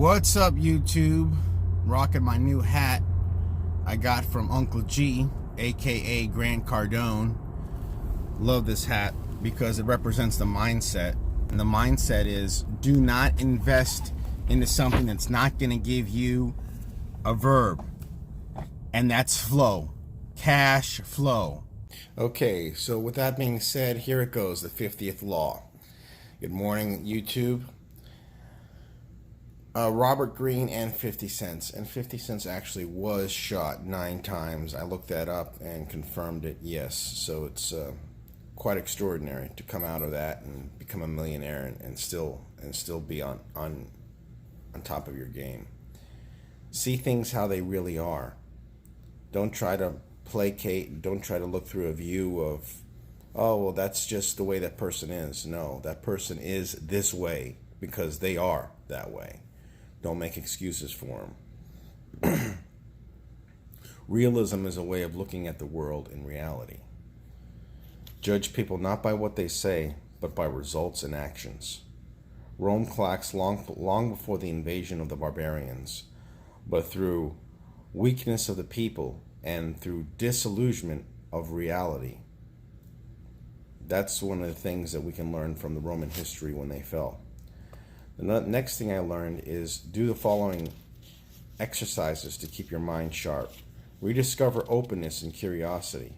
What's up, YouTube? Rocking my new hat I got from Uncle G, aka Grant Cardone. Love this hat because it represents the mindset. And the mindset is, do not invest into something that's not going to give you a verb. And that's flow. Cash flow. Okay, so with that being said, here it goes, the 50th law. Good morning, YouTube. Robert Greene and 50 Cent. And 50 Cent actually was shot 9 times. I looked that up and confirmed it, yes. So it's quite extraordinary to come out of that and become a millionaire and still be on top of your game. See things how they really are. Don't try to placate. Don't try to look through a view of, oh, well, that's just the way that person is. No, that person is this way because they are that way. Don't make excuses for them. Realism is a way of looking at the world in reality. Judge people not by what they say, but by results and actions. Rome collapsed long before the invasion of the barbarians, but through weakness of the people and through disillusionment of reality. That's one of the things that we can learn from the Roman history when they fell. The next thing I learned is do the following exercises to keep your mind sharp. Rediscover openness and curiosity.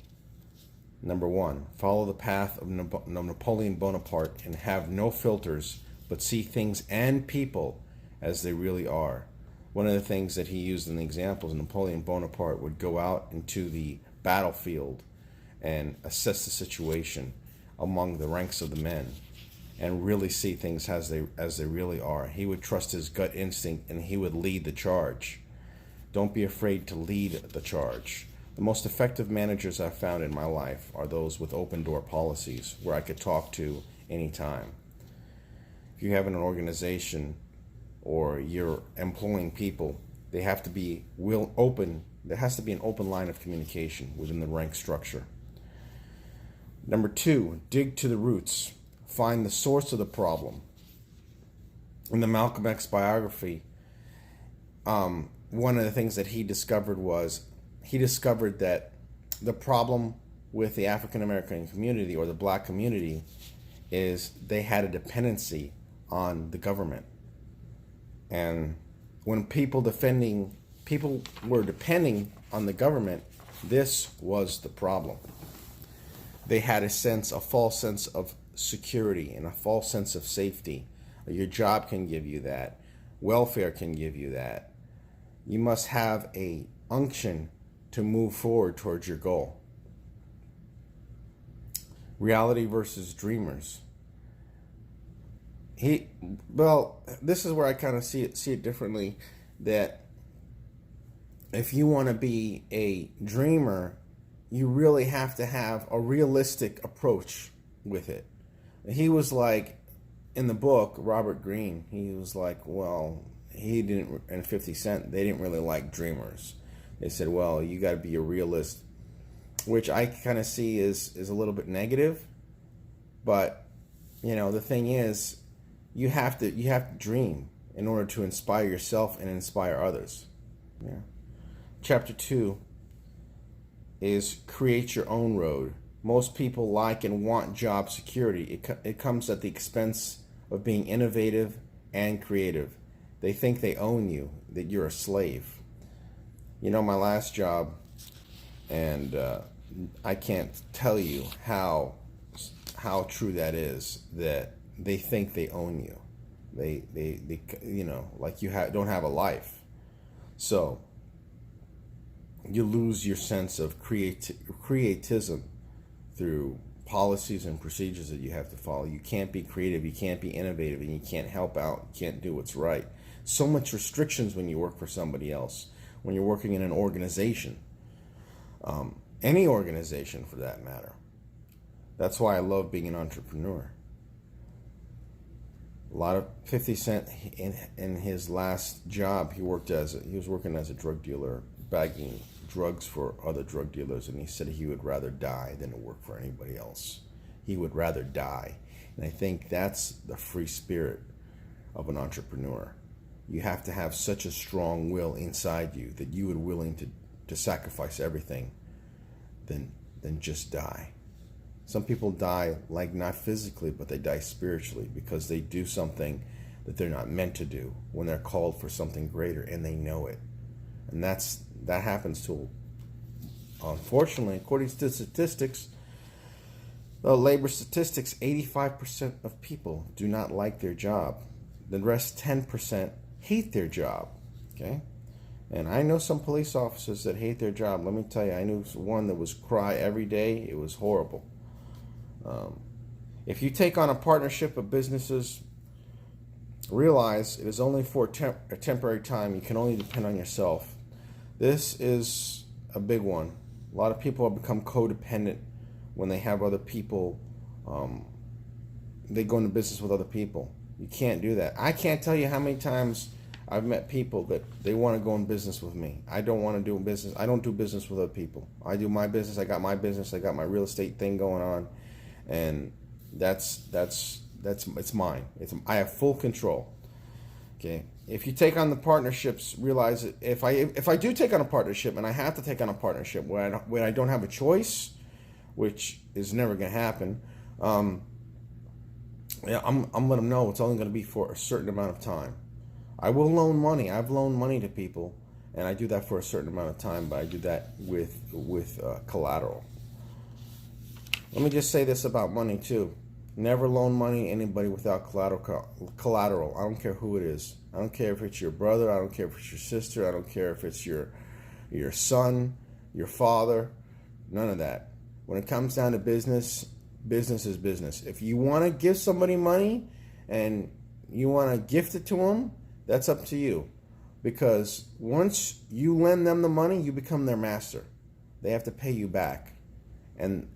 Number 1, follow the path of Napoleon Bonaparte and have no filters, but see things and people as they really are. One of the things that he used in the examples, Napoleon Bonaparte would go out into the battlefield and assess the situation among the ranks of the men and really see things as they really are. He would trust his gut instinct and he would lead the charge. Don't be afraid to lead the charge. The most effective managers I've found in my life are those with open door policies where I could talk to anytime. If you have an organization or you're employing people, they have to be open. There has to be an open line of communication within the rank structure. Number 2, dig to the roots. Find the source of the problem. In the Malcolm X biography, one of the things that he discovered that the problem with the African American community or the black community is they had a dependency on the government. And when people were depending on the government, this was the problem. They had a false sense of security and a false sense of safety. Your job can give you that. Welfare can give you that. You must have a unction to move forward towards your goal. Reality versus dreamers. This is where I kind of see it differently, that if you want to be a dreamer, you really have to have a realistic approach with it. He was like, in the book, Robert Greene, he was like, well, he didn't, and 50 Cent, they didn't really like dreamers. They said, well, you got to be a realist, which I kind of see is a little bit negative. But, the thing is, you have to dream in order to inspire yourself and inspire others. Yeah. Chapter 2 is create your own road. Most people like and want job security. It comes at the expense of being innovative and creative. They think they own you, that you're a slave. My last job, and I can't tell you how true that is, that they think they own you. They like you don't have a life. So you lose your sense of creatism through policies and procedures that you have to follow. You can't be creative, you can't be innovative, and you can't help out, you can't do what's right. So much restrictions when you work for somebody else, when you're working in an organization, any organization for that matter. That's why I love being an entrepreneur. A lot of 50 Cent in his last job, he was working as a drug dealer, bagging drugs for other drug dealers, and he said he would rather die than to work for anybody else. He would rather die. And I think that's the free spirit of an entrepreneur. you have to have such a strong will inside you that you would willing to sacrifice everything than just die. Some people die, like, not physically, but they die spiritually because they do something that they're not meant to do when they're called for something greater and they know it. And that happens to, unfortunately, according to statistics, labor statistics, 85% of people do not like their job. The rest, 10%, hate their job. Okay? And I know some police officers that hate their job. Let me tell you, I knew one that was cry every day. It was horrible. If you take on a partnership of businesses, realize it is only for a temporary time. You can only depend on yourself. This is a big one. A lot of people have become codependent when they have other people. They go into business with other people. You can't do that. I can't tell you how many times I've met people that they want to go in business with me. I don't want to do business. I don't do business with other people. I do my business. I got my business. I got my real estate thing going on, and it's mine. I have full control. Okay. If you take on the partnerships, realize that if I do take on a partnership, and I have to take on a partnership where I don't have a choice, which is never going to happen, I'm letting them know it's only going to be for a certain amount of time. I will loan money. I've loaned money to people, and I do that for a certain amount of time, but I do that with collateral. Let me just say this about money too. Never loan money to anybody without collateral. I don't care who it is. I don't care if it's your brother. I don't care if it's your sister. I don't care if it's your son, your father. None of that. When it comes down to business, business is business. If you want to give somebody money and you want to gift it to them, that's up to you. Because once you lend them the money, you become their master. They have to pay you back. And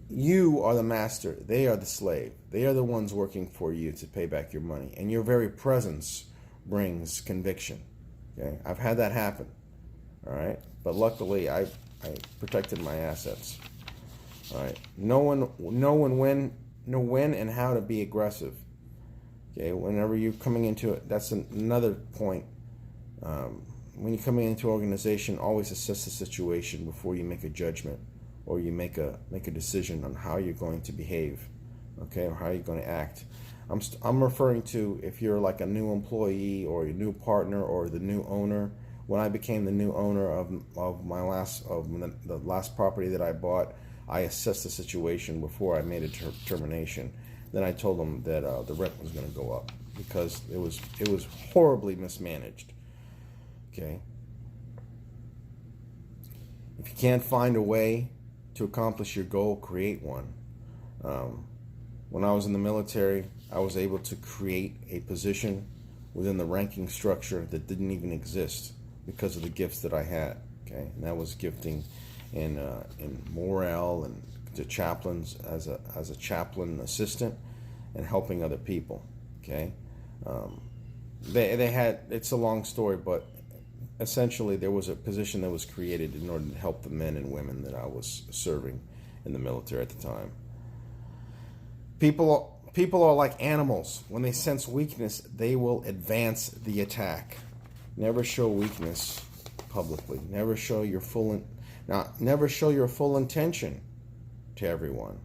you are the master. They are the slave. They are the ones working for you to pay back your money. And your very presence brings conviction. Okay? I've had that happen. All right? But luckily, I protected my assets. All right? Know when and how to be aggressive. Okay? Whenever you're coming into it, that's another point. When you're coming into an organization, always assess the situation before you make a judgment, or you make a decision on how you're going to behave, okay, or how you're going to act. I'm referring to if you're like a new employee or a new partner or the new owner. When I became the new owner of the last property that I bought, I assessed the situation before I made a termination. Then I told them that the rent was going to go up because it was horribly mismanaged. Okay. If you can't find a way to accomplish your goal, create one. When I was in the military, I was able to create a position within the ranking structure that didn't even exist because of the gifts that I had. Okay, and that was gifting in morale and to chaplains as a chaplain assistant and helping other people. Okay, they had, it's a long story, but essentially there was a position that was created in order to help the men and women that I was serving in the military at the time. People are like animals. When they sense weakness, they will advance the attack. Never show weakness publicly. Never show your full intention to everyone.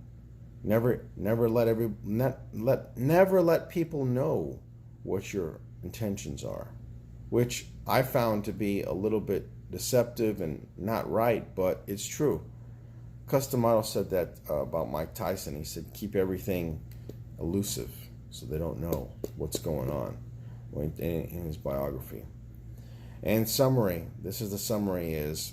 Never let people know what your intentions are, which I found to be a little bit deceptive and not right, but it's true. Custom Model said that about Mike Tyson. He said, keep everything elusive so they don't know what's going on in his biography. In summary, this is the summary is,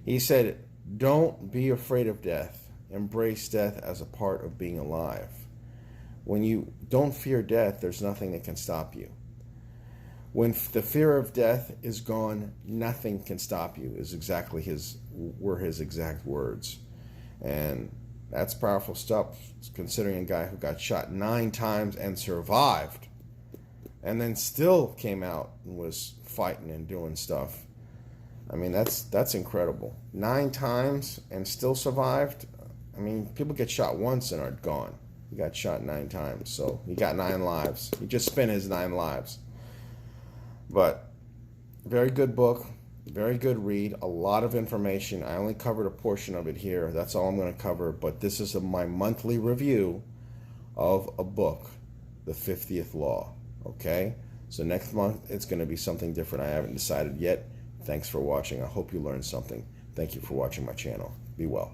he said, don't be afraid of death. Embrace death as a part of being alive. When you don't fear death, there's nothing that can stop you. When the fear of death is gone, nothing can stop you, were his exact words. And that's powerful stuff, considering a guy who got shot 9 times and survived, and then still came out and was fighting and doing stuff. I mean, that's incredible. 9 times and still survived. I mean, people get shot once and are gone. He got shot 9 times, so he got 9 lives. He just spent his 9 lives. But very good book, very good read, a lot of information. I only covered a portion of it here. That's all I'm going to cover, but this is my monthly review of a book, The 50th Law, okay? So next month, it's going to be something different. I haven't decided yet. Thanks for watching. I hope you learned something. Thank you for watching my channel. Be well.